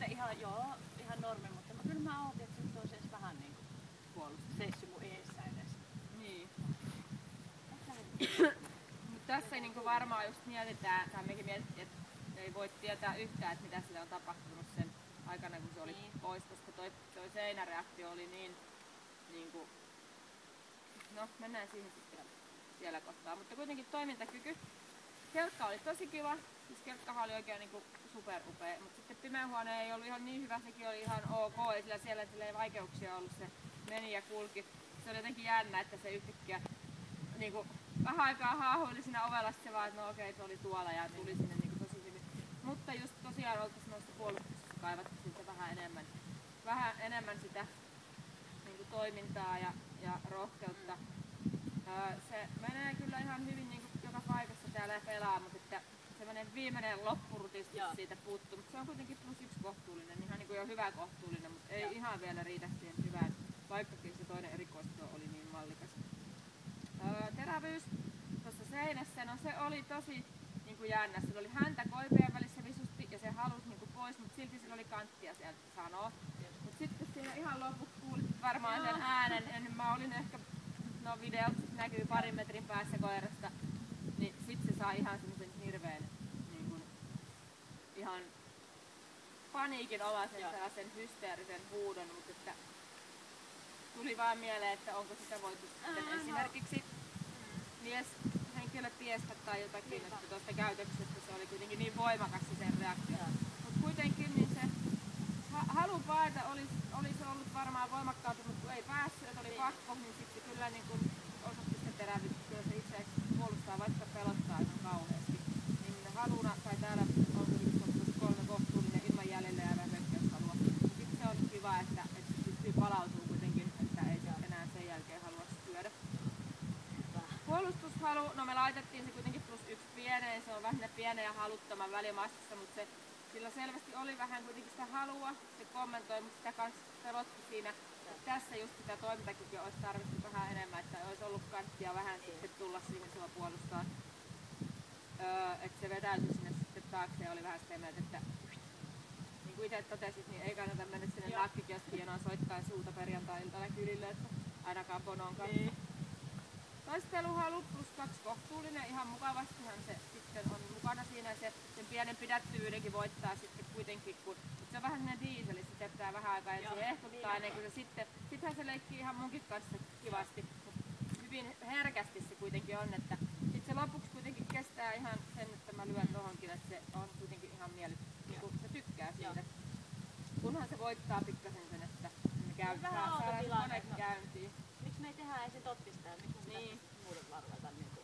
muuten ihan, ihan normi, mutta kyllä mä ootin, että se nyt olisi edes vähän niinku seissy mun eessä edes. Niin. Mut tässä ei niinku varmaan just mietitään, tai mekin mietittiin, että ei voi tietää yhtään, että mitä sille on tapahtunut sen aikana, kun se oli pois, koska toi seinäreaktio oli niinku, no mennään siihen sitten siellä kohtaa, mutta kuitenkin toimintakyky. Kelkka oli tosi kiva, siis kelkkahan oli oikein niinku superupea, mutta sitten pimeä huone ei ollut ihan niin hyvä, sekin oli ihan ok, ei siellä ei vaikeuksia ollut, se meni ja kulki. Se oli jotenkin jännä, että se yhtäkkiä niinku vähän aikaa haahuili siinä ovella, se vaan, että no okei, se oli tuolla ja tuli sinne niinku tosi hyvin. Mutta just tosiaan oltais noissa puolustuksessa kaivattiin siitä vähän enemmän sitä niinku toimintaa ja rohkeutta. Se menee kyllä ihan hyvin niinku joka paikassa täällä pelaa, mutta että semmoinen viimeinen loppurutistus siitä puuttuu, mutta se on kuitenkin +1 kohtuullinen, ihan niinku jo hyvä kohtuullinen, mutta ei ihan vielä riitä siihen hyvään, vaikkakin se toinen erikoistuo oli niin mallikas. Terävyys tuossa seinässä, no se oli tosi niinku jännä, sillä oli häntä koipien välissä visusti ja se halusi niinku pois, mutta silti sillä oli kanttia sieltä sanoo. Mut sitten siinä ihan lopuksi kuulit varmaan sen äänen, mä olin ehkä, no videot näkyy parin metrin päässä koirasta, niin sit se saa ihan semmosen hirveen niinku, ihan paniikin olaisen sellaisen hysteerisen huudon, mutta että tuli vaan mieleen, että onko sitä voitu sitten esimerkiksi henkilötiestä tai jotakin, että tuosta käytöksestä se oli kuitenkin niin voimakas sen reaktio. Mutta kuitenkin niin se halu paeta olisi ollut varmaan voimakkaampi, mutta kun ei päässyt, että oli pakko, niin sitten kyllä niin kun osoitti sitä terävyyttä, kyllä se itse puolustaa, vaikka pelottaa ihan kauheasti. Niin haluna, tai täällä on plus 3 kohtuullinen ilman jäljellä jäävää hyökkäyshalua. Sitten se on kiva, että pystyy palautumaan kuitenkin, että ei se enää sen jälkeen halua syödä. Puolustushalu, no me laitettiin se kuitenkin +1 pieneen, se on vähän pienen ja haluttoman välimassassa, mutta sillä selvästi oli vähän kuitenkin sitä halua, se kommentoi, mutta sitä kanssa pelotti siinä. Tässä just sitä toimintakykyä olisi tarvittu vähän enemmän, että olisi ollut kanttia vähän sitten tulla siihen sua puolustaa. Että se vetäytyi sinne sitten taakse ja oli vähän sitä mieltä, että niin kuin itse totesit, niin ei kannata mennä sinne nakkikioskiin soittaa suuta perjantai-iltana kylille, että ainakaan Bonon kanssa. Taisteluhalu +2 kohtuullinen, ihan mukavastihan se sitten on mukana siinä, sen pienen pidättyvyydenkin voittaa sitten kuitenkin, kun se on vähän sellainen diiseli, se pitää vähän aikaa ensin ehkuttaa ennen kuin se sittenhän se leikkii ihan munkin kanssa kivasti, mutta hyvin herkästi se kuitenkin on, että sitten se lopuksi kuitenkin kestää ihan sen, että mä lyön tohonkin, että se on kuitenkin ihan kun se tykkää siitä, kunhan se voittaa pikkasen sen, että me käytetään, saadaan se konekin käyntiin. Miksi me ei tehdä ensin tottista ja miksi me niin. muuten varvata niinku?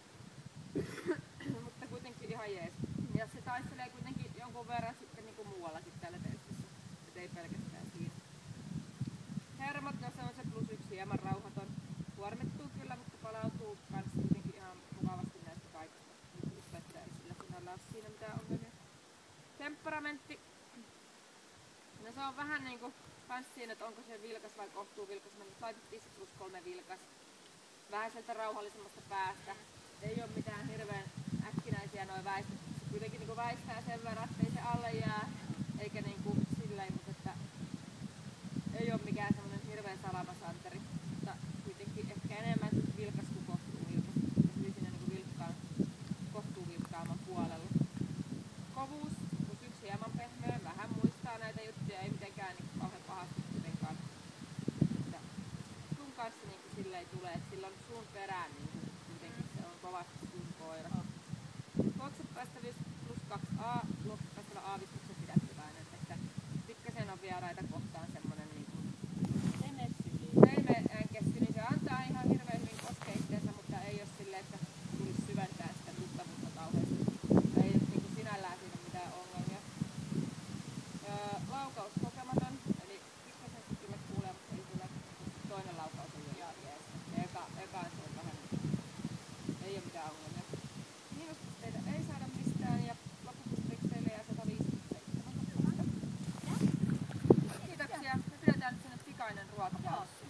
Mutta kuitenkin ihan jees. Ja se taistelee kuitenkin jonkun verran sitten niinku muuallakin tällä testissä. Et ei pelkästään siinä. Hermot, no se on se +1 hieman rauhaton. Kuormittuu kyllä, mutta palautuu kans kuitenkin ihan mukavasti näistä kaikista. Että ei sillä sinällä ole siinä mitään ongelmia. Temperamentti. No se on vähän niinku kans siinä, että onko se vilkas vai kohtuu vilkas. Me laitettiin se +3 vilkas. Vähän sieltä rauhallisemmasta päästä. Ei oo mitään hirveän äkkinäisiä noi väistöt. Se kuitenkin niinku väistää sen verran, ettei se alle jää. Eikä niinku silleen, mutta että ei oo mikään semmonen hirveän salamasanteri. Mutta kuitenkin ehkä enemmän vilkas kuin kohtuu vilkas. Hyvin siinä niinku kohtuu vilkkaamman puolella. Kovuus +1 hieman pehmeä. Vähän muistaa näitä juttuja, ei mitenkään niinku kauhean pahasti kuitenkaan. Että sun kanssa niinku silleen tulee, että sillä on suun perään niinku kuitenkin se on kovasti suun koira. Juoksupäästävyys +2A, juoksupäästävä aavistuksen pidättyväinen, että pikkasen on vieraita kohtaan